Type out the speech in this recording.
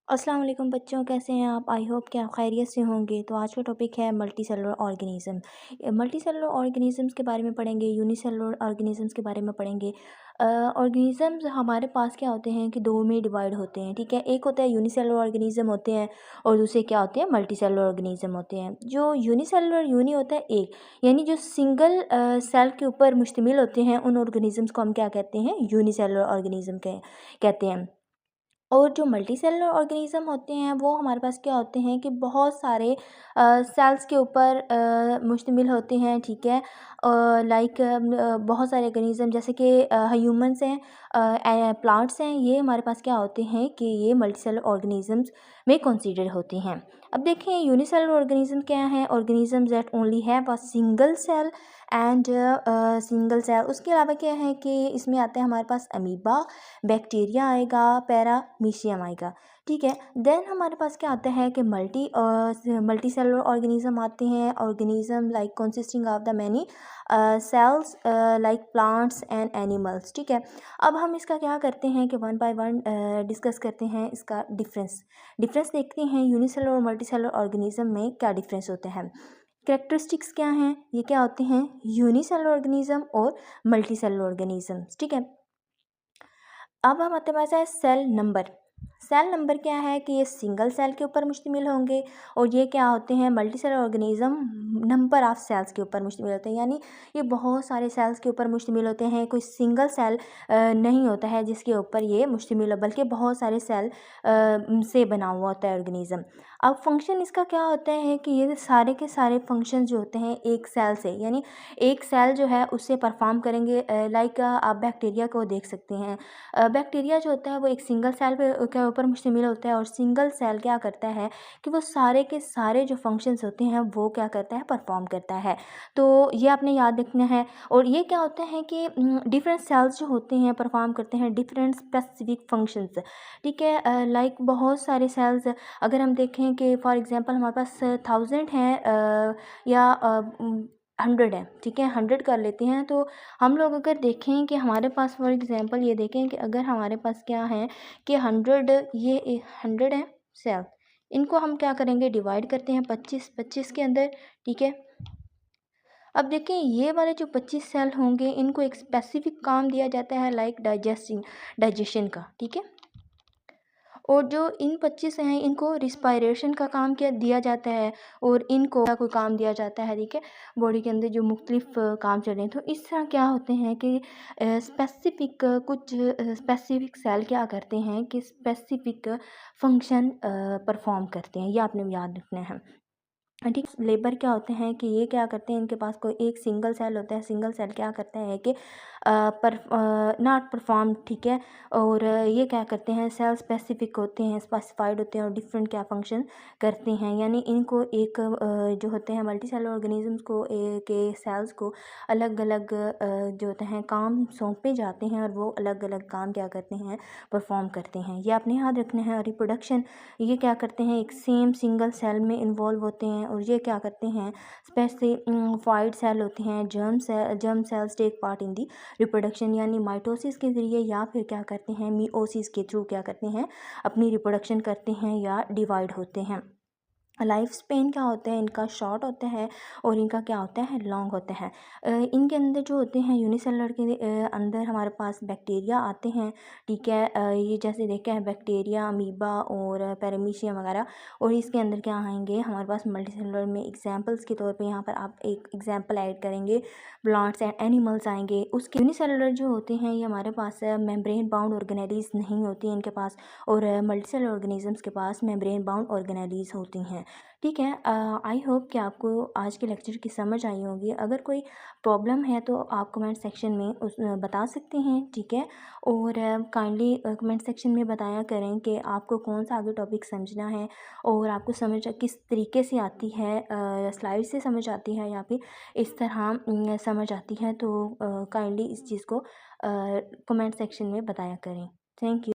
अस्सलाम वालेकुम बच्चों, कैसे हैं आप? आई होप कि आप खैरियत से होंगे। तो आज का टॉपिक है multi cellular organism. Multi cellular organisms के बारे में पढ़ेंगे, यूनिसेलुलर ऑर्गेनिजम्स के बारे में पढ़ेंगे। ऑर्गेनिजम्स हमारे पास क्या होते हैं कि दो में डिवाइड होते हैं, ठीक है। एक होता है यूनिसेलुलर ऑर्गेनिज्म होते हैं और दूसरे क्या होते हैं, मल्टी सेलुलर ऑर्गेनिज्म होते हैं। जो यूनिसेलुलर यूनि होता है एक, यानी जो सिंगल सेल के ऊपर मुश्तमिल होते हैं, उन ऑर्गेनिजम्स को हम क्या कहते हैं, यूनिसेलुलर ऑर्गेनिज्म कहते हैं। और जो मल्टी सेलुलर ऑर्गेनिज़्म होते हैं वो हमारे पास क्या होते हैं कि बहुत सारे सेल्स के ऊपर मुश्तमिल होते हैं, ठीक है। लाइक बहुत सारे ऑर्गेनिज़्म जैसे कि ह्यूमंस हैं, प्लांट्स हैं, ये हमारे पास क्या होते हैं कि ये मल्टी सेलुलर ऑर्गेनिज़म्स में कंसीडर होती हैं। अब देखें यूनिसेलुलर ऑर्गेनिज़्म क्या है, organisms that only have a single cell and single cell. उसके अलावा क्या है कि इसमें आता है हमारे पास अमीबा, बैक्टीरिया आएगा, पैरामीशियम आएगा, ठीक है। देन हमारे पास क्या आता है कि मल्टी सेलुलर ऑर्गेनिज्म आते हैं, organism like consisting of the many cells like plants and animals, ठीक है। अब हम इसका क्या करते हैं कि वन बाय वन डिस्कस करते हैं इसका डिफरेंस देखते हैं यूनिसेलुलर और मल्टी सेलुलर ऑर्गेनिज्म में क्या डिफरेंस होते हैं। कैरेक्टरिस्टिक्स क्या हैं, ये क्या होते हैं, यूनिसेलुलर ऑर्गेनिज्म और मल्टी सेलुलर ऑर्गेनिज्म, ठीक है। अब हम आते हैं सेल नंबर। सेल नंबर क्या है कि ये सिंगल सेल के ऊपर मुश्तमिल होंगे और ये क्या होते हैं, multi cellular organism number of cells के ऊपर मुश्तमिल होते हैं, यानी ये बहुत सारे सेल्स के ऊपर मुश्तमिल होते हैं। कोई सिंगल सेल नहीं होता है जिसके ऊपर ये मुश्तमिल हो, बल्कि बहुत सारे सेल से बना हुआ होता है ऑर्गेनिज्म। अब फंक्शन इसका क्या होता है कि ये सारे के सारे फंक्शन जो होते हैं एक सेल से, यानी एक सेल जो है उससे परफॉर्म करेंगे। लाइक आप बैक्टीरिया को देख सकते हैं। बैक्टीरिया जो होता है वो एक सिंगल सेल के ऊपर मुश्तमिल होता है और सिंगल सेल क्या करता है कि वो सारे के सारे जो फंक्शंस होते हैं वो क्या करता है, परफॉर्म करता है। तो ये आपने याद रखना है। और ये क्या होता है कि डिफरेंट सेल्स जो होते हैं परफॉर्म करते हैं डिफरेंट स्पेसिफिक फंक्शंस, ठीक है। लाइक बहुत सारे सेल्स अगर हम देखें कि फॉर एग्जांपल हमारे पास 1000 हैं या 100 है, ठीक है, 100 कर लेते हैं। तो हम लोग अगर देखें कि हमारे पास फॉर एग्जांपल ये देखें कि अगर हमारे पास क्या है कि 100, ये 100 है सेल, इनको हम क्या करेंगे, डिवाइड करते हैं 25 के अंदर, ठीक है। अब देखें ये वाले जो 25 सेल होंगे इनको एक स्पेसिफिक काम दिया जाता है लाइक डाइजेशन का, ठीक है। और जो इन 25 हैं इनको रिस्पायरेशन का काम किया दिया जाता है और इनको कोई काम दिया जाता है, ठीक है। बॉडी के अंदर जो मुख्तलिफ काम चल रहे हैं, तो इस तरह क्या होते हैं कि कुछ स्पेसिफिक सेल क्या करते हैं कि स्पेसिफिक फंक्शन परफॉर्म करते हैं, ये आपने याद रखना है, ठीक। लेबर क्या होते हैं कि ये क्या करते हैं, इनके पास कोई एक सिंगल सेल होता है, सिंगल सेल क्या करता है कि पर नॉट परफॉर्म, ठीक है। और ये क्या करते हैं, सेल स्पेसिफिक होते हैं, स्पेसिफाइड होते हैं और डिफरेंट क्या फंक्शन करते हैं, यानी इनको एक जो होते हैं मल्टी सेलुलर ऑर्गेनिजम्स को के सेल्स को अलग अलग जो होते हैं काम सौंपे जाते हैं और वो अलग अलग काम क्या करते हैं, परफॉर्म करते हैं। ये आपने याद रखना है। और रिप्रोडक्शन ये क्या करते हैं, एक सेम सिंगल सेल में इन्वॉल्व होते हैं और ये क्या करते हैं, स्पेसिफाइड सेल होते हैं, germ cells take part in the reproduction, यानी माइटोसिस के ज़रिए या फिर क्या करते हैं, मियोसिस के थ्रू क्या करते हैं, अपनी रिप्रोडक्शन करते हैं या डिवाइड होते हैं। लाइफ स्पेन क्या होता है, इनका शॉर्ट होता है और इनका क्या होता है, लॉन्ग होता है। इनके अंदर जो होते हैं यूनिसेलुलर के अंदर हमारे पास बैक्टीरिया आते हैं, ठीक है। ये जैसे देखे हैं बैक्टीरिया, अमीबा और पैरामीशियम वगैरह। और इसके अंदर क्या आएंगे हमारे पास मल्टी सेलुलर में, एग्जांपल्स के तौर पे यहाँ पर आप एक एग्जांपल ऐड करेंगे, प्लांट्स एंड एनिमल्स आएंगे। उसके यूनिसेलुलर जो होते हैं ये हमारे पास मेम्ब्रेन बाउंड ऑर्गेनेलीज नहीं होती हैं इनके पास, और मल्टी सेलुलर ऑर्गेनिजम्स के पास मेम्ब्रेन बाउंड ऑर्गेनेलीज होती हैं, ठीक है। आई होप कि आपको आज के लेक्चर की समझ आई होगी। अगर कोई प्रॉब्लम है तो आप कमेंट सेक्शन में बता सकते हैं, ठीक है। और काइंडली कमेंट सेक्शन में बताया करें कि आपको कौन सा आगे टॉपिक समझना है और आपको समझ किस तरीके से आती है, स्लाइड से समझ आती है या फिर इस तरह समझ आती है। तो काइंडली इस चीज़ को कमेंट सेक्शन में बताया करें। Thank you.